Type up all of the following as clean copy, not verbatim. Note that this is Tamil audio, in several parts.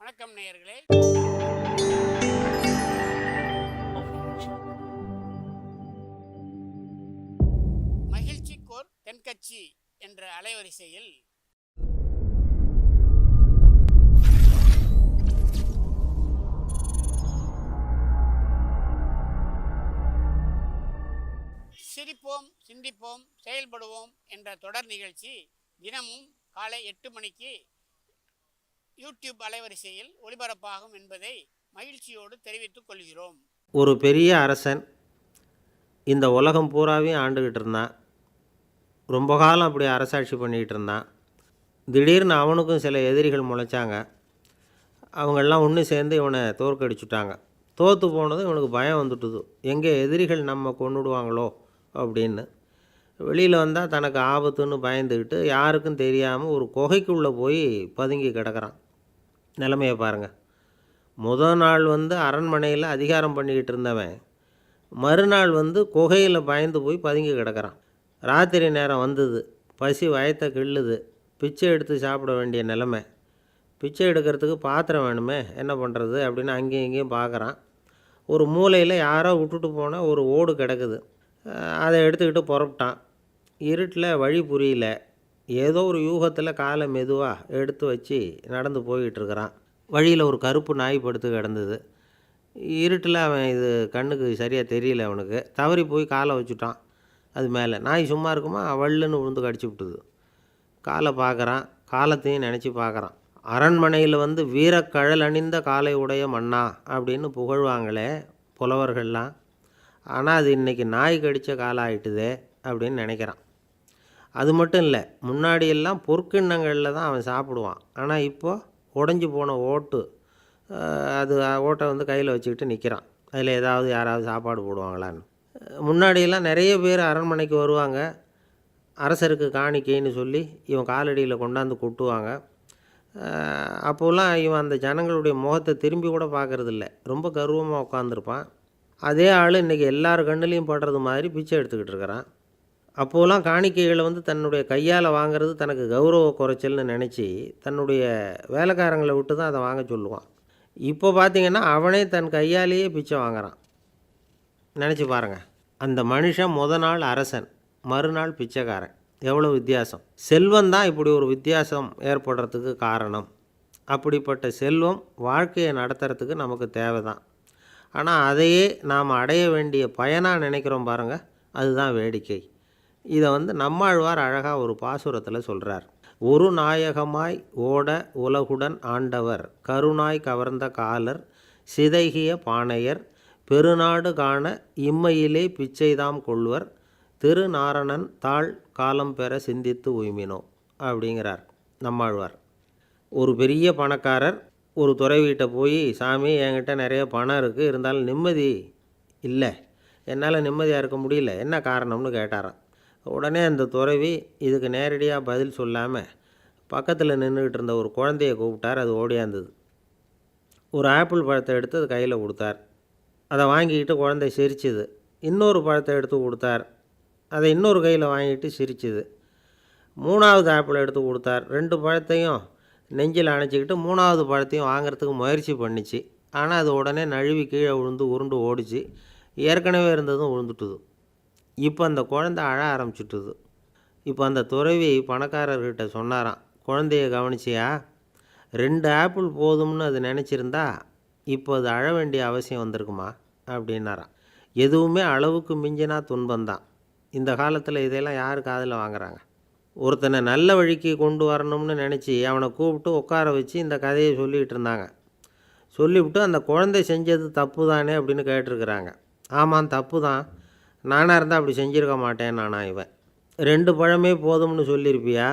வணக்கம் நேயர்களே. மகிழ்ச்சிக்கோர் தென்கட்சி என்ற அலைவரிசையில் சிரிப்போம், சிந்திப்போம், செயல்படுவோம் என்ற தொடர் நிகழ்ச்சி தினமும் காலை 8 மணிக்கு யூடியூப் அலைவரிசையில் ஒளிபரப்பாகும் என்பதை மகிழ்ச்சியோடு தெரிவித்துக் கொள்கிறோம். ஒரு பெரிய அரசன் இந்த உலகம் பூராவையும் ஆண்டுக்கிட்டு இருந்தான். ரொம்ப காலம் அப்படி அரசாட்சி பண்ணிக்கிட்டு இருந்தான். திடீர்னு அவனுக்கும் சில எதிரிகள் முளைச்சாங்க. அவங்கெல்லாம் ஒன்று சேர்ந்து இவனை தோற்கடிச்சுட்டாங்க. தோற்று போனதும் இவனுக்கு பயம் வந்துட்டுது, எங்கே எதிரிகள் நம்ம கொண்டுடுவாங்களோ அப்படின்னு. வெளியில் வந்தால் தனக்கு ஆபத்துன்னு பயந்துக்கிட்டு யாருக்கும் தெரியாமல் ஒரு குகைக்குள்ளே போய் பதுங்கி கிடக்கிறான். நிலைமையை பாருங்கள். முதல் நாள் அரண்மனையில் அதிகாரம் பண்ணிக்கிட்டு இருந்தவன் மறுநாள் குகையில் பயந்து போய் பதுங்கி கிடக்கிறான். ராத்திரி நேரம் வந்தது, பசி வயத்தை கிள்ளுது, பிச்சை எடுத்து சாப்பிட வேண்டிய நிலைமை. பிச்சை எடுக்கிறதுக்கு பாத்திரம் வேணுமே, என்ன பண்ணுறது அப்படின்னு அங்கேயும் இங்கேயும் பார்க்குறான். ஒரு மூலையில் யாரோ விட்டுட்டு போன ஒரு ஓடு கிடக்குது. அதை எடுத்துக்கிட்டு புறப்பட்டான். இருட்டில் வழி புரியல. ஏதோ ஒரு யூகத்தில் காலை மெதுவாக எடுத்து வச்சு நடந்து போய்கிட்டுருக்கிறான். வழியில் ஒரு கருப்பு நாய் படுத்து கிடந்தது. இருட்டில் அவன் இது கண்ணுக்கு சரியாக தெரியல. அவனுக்கு தவறி போய் காலை வச்சுட்டான் அது மேலே. நாய் சும்மா இருக்குமா, வள்ளுன்னு விழுந்து கடிச்சு விட்டுது. காலை பார்க்குறான், காலத்தையும் நினச்சி பார்க்குறான். அரண்மனையில் வீரக்கழல் அணிந்த காலை உடைய மன்னா அப்படின்னு புகழ்வாங்களே புலவர்கள்லாம். ஆனால் அது இன்றைக்கி நாய் கடித்த காலம் ஆகிட்டுதே அப்படின்னு நினைக்கிறான். அது மட்டும் இல்லை, முன்னாடியெல்லாம் பொற்கிண்ணங்களில் தான் அவன் சாப்பிடுவான். ஆனால் இப்போது உடஞ்சி போன ஓட்டு, அது ஓட்டை கையில் வச்சுக்கிட்டு நிற்கிறான். அதில் யாராவது சாப்பாடு போடுவாங்களான்னு. முன்னாடியெல்லாம் நிறைய பேர் அரண்மனைக்கு வருவாங்க. அரசருக்கு காணிக்கைன்னு சொல்லி இவன் காலடியில் கொண்டாந்து கொட்டுவாங்க. அப்போல்லாம் இவன் அந்த ஜனங்களுடைய முகத்தை திரும்பி கூட பார்க்குறதில்ல. ரொம்ப கர்வமாக உட்காந்துருப்பான். அதே ஆள் இன்றைக்கி எல்லார் கண்ணுலேயும் படுறது மாதிரி பிச்சை எடுத்துக்கிட்டு இருக்கிறான். அப்போலாம் காணிக்கைகளை தன்னுடைய கையால் வாங்கிறது தனக்கு கௌரவ குறைச்சல்னு நினச்சி தன்னுடைய வேலைக்காரங்களை விட்டு தான் அதை வாங்க சொல்லுவான். இப்போ பார்த்திங்கன்னா அவனே தன் கையாலேயே பிச்சை வாங்குறான். நினச்சி பாருங்கள். அந்த மனுஷன் நாள் அரசன், மறுநாள் பிச்சைக்காரன். எவ்வளோ வித்தியாசம். செல்வம் தான் இப்படி ஒரு வித்தியாசம் ஏற்படுறதுக்கு காரணம். அப்படிப்பட்ட செல்வம் வாழ்க்கையை நடத்துறதுக்கு நமக்கு தேவை தான். ஆனால் அதையே நாம் அடைய வேண்டிய பயனாக நினைக்கிறோம் பாருங்கள், அதுதான் வேடிக்கை. இதை நம்மாழ்வார் அழகாக ஒரு பாசுரத்தில் சொல்கிறார். ஒரு நாயகமாய் ஓட உலகுடன் ஆண்டவர், கருணாய் கவர்ந்த காலர், சிதைகிய பானையர், பெருநாடு காண இம்மையிலே பிச்சைதாம் கொள்வர், திருநாரணன் தாழ் காலம் பெற சிந்தித்து உய்மினோ அப்படிங்கிறார் நம்மாழ்வார். ஒரு பெரிய பணக்காரர் ஒரு துறவிகிட்ட போய், சாமி என்கிட்ட நிறைய பணம் இருக்குது, இருந்தாலும் நிம்மதி இல்லை, என்னால் நிம்மதியாக இருக்க முடியல, என்ன காரணம்னு கேட்டாராம். உடனே அந்த துறவி இதுக்கு நேரடியாக பதில் சொல்லாமல் பக்கத்தில் நின்றுக்கிட்டு இருந்த ஒரு குழந்தைய கூப்பிட்டார். அது ஓடியாந்தது. ஒரு ஆப்பிள் பழத்தை எடுத்து அது கையில் கொடுத்தார். அதை வாங்கிக்கிட்டு குழந்தை சிரிச்சுது. இன்னொரு பழத்தை எடுத்து கொடுத்தார். அதை இன்னொரு கையில் வாங்கிட்டு சிரிச்சுது. மூணாவது ஆப்பிள் எடுத்து கொடுத்தார். 2 பழத்தையும் நெஞ்சில் அணைச்சிக்கிட்டு 3ஆவது பழத்தையும் வாங்கிறதுக்கு முயற்சி பண்ணிச்சு. ஆனால் அது உடனே நழுவி கீழே விழுந்து உருண்டு ஓடிச்சு. ஏற்கனவே இருந்ததும் விழுந்துட்டுது. இப்போ அந்த குழந்தை அழ ஆரம்பிச்சுட்டுது. இப்போ அந்த துறவி பணக்காரர்கிட்ட சொன்னாராம், குழந்தைய கவனிச்சியா, 2 ஆப்பிள் போதும்னு அது நினச்சிருந்தா இப்போ அது அழ வேண்டிய அவசியம் வந்திருக்குமா அப்படின்னாராம். எதுவுமே அளவுக்கு மிஞ்சினா துன்பந்தான். இந்த காலத்தில் இதெல்லாம் யார் காதில் வாங்குறாங்க? ஒருத்தனை நல்ல வழிக்கு கொண்டு வரணும்னு நினச்சி அவனை கூப்பிட்டு உட்கார வச்சு இந்த கதையை சொல்லிகிட்டு இருந்தாங்க. சொல்லிவிட்டு அந்த குழந்தை செஞ்சது தப்பு தானே அப்படின்னு கேட்டிருக்கிறாங்க. ஆமாம், தப்பு தான், நானாக இருந்தால் அப்படி செஞ்சுருக்க மாட்டேன் நானா இவன். 2 பழமே போதும்னு சொல்லியிருப்பியா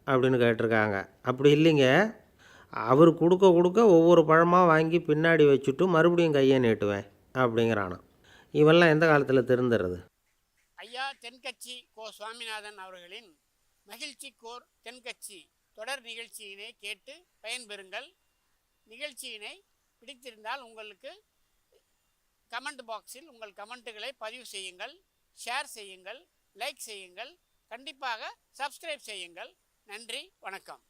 அப்படின்னு கேட்டிருக்காங்க. அப்படி இல்லைங்க, அவர் கொடுக்க கொடுக்க ஒவ்வொரு பழமாக வாங்கி பின்னாடி வச்சுட்டு மறுபடியும் கையை நீட்டுவேன் அப்படிங்கிறானா. இவெல்லாம் எந்த காலத்தில் திருந்துறது? ஐயா தென்கட்சி கோ சுவாமிநாதன் அவர்களின் மகிழ்ச்சிக்கோர் தென்கட்சி தொடர் நிகழ்ச்சியினை கேட்டு பயன்பெறுங்கள். நிகழ்ச்சியினை பிடித்திருந்தால் உங்களுக்கு கமெண்ட் பாக்ஸில் உங்கள் கமெண்ட்டுகளை பதிவு செய்யுங்கள், ஷேர் செய்யுங்கள், லைக் செய்யுங்கள், கண்டிப்பாக சப்ஸ்கிரைப் செய்யுங்கள். நன்றி, வணக்கம்.